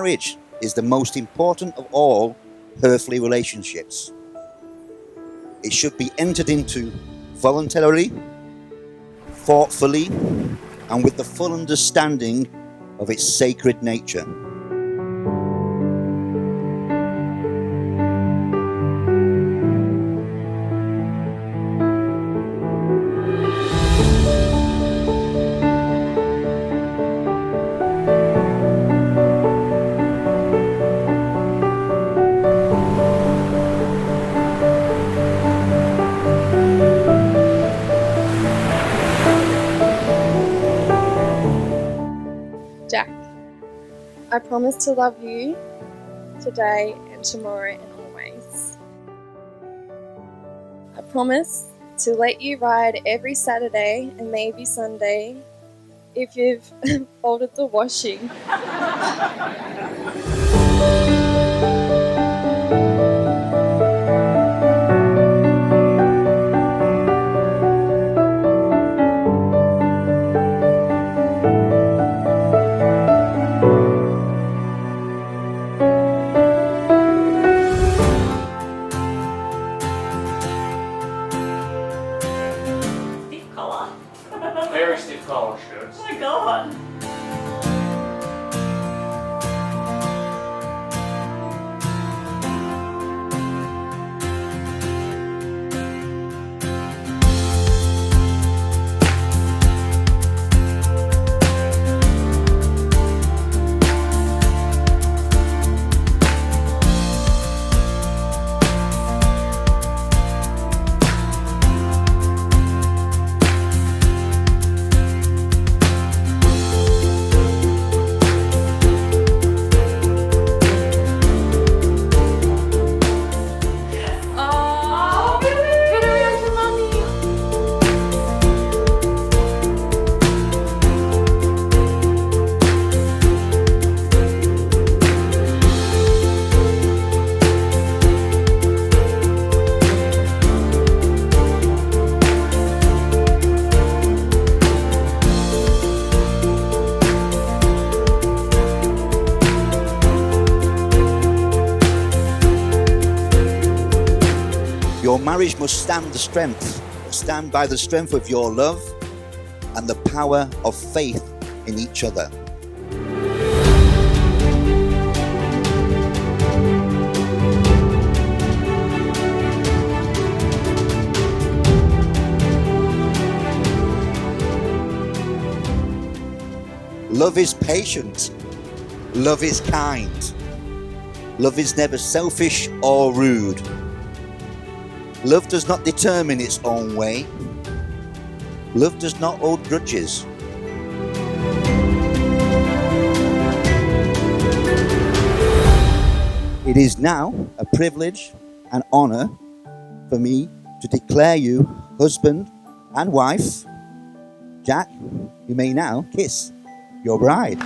marriage is the most important of all earthly relationships. It should be entered into voluntarily, thoughtfully, and with the full understanding of its sacred nature. Jack, I promise to love you today and tomorrow and always. I promise to let you ride every Saturday and maybe Sunday if you've folded the washing. Very stiff collar shirts. Oh my god! Your marriage must stand by the strength of your love and the power of faith in each other. Love is patient. Love is kind. Love is never selfish or rude. Love does not determine its own way. Love does not hold grudges. It is now a privilege and honor for me to declare you husband and wife. Jack, you may now kiss your bride.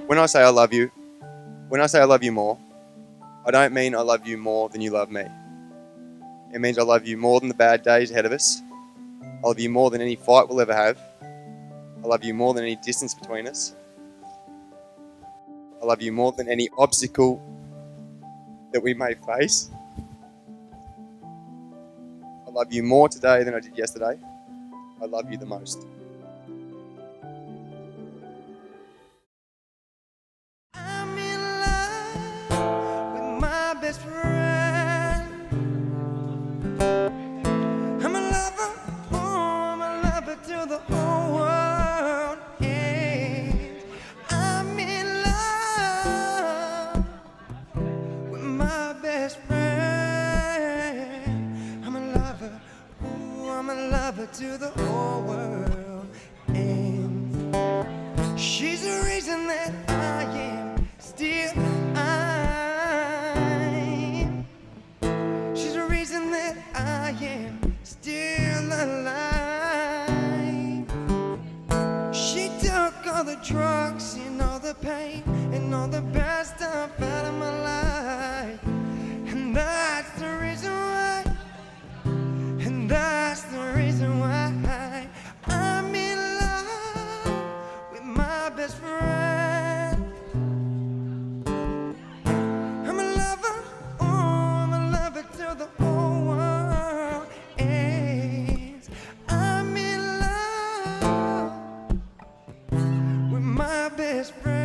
When I say I love you, when I say I love you more, I don't mean I love you more than you love me. It means I love you more than the bad days ahead of us. I love you more than any fight we'll ever have. I love you more than any distance between us. I love you more than any obstacle that we may face. I love you more today than I did yesterday. I love you the most. Best friend. I'm a lover, oh, I'm a lover to the whole world. Yeah. I'm in love with my best friend. I'm a lover, oh, the drugs and all the pain and all the bad stuff out of my life. And that's the reason why, and that's the reason why I'm in love with my best friend. I'm a lover, oh, I'm a lover till the whole world ends. I'm in love with my best friend.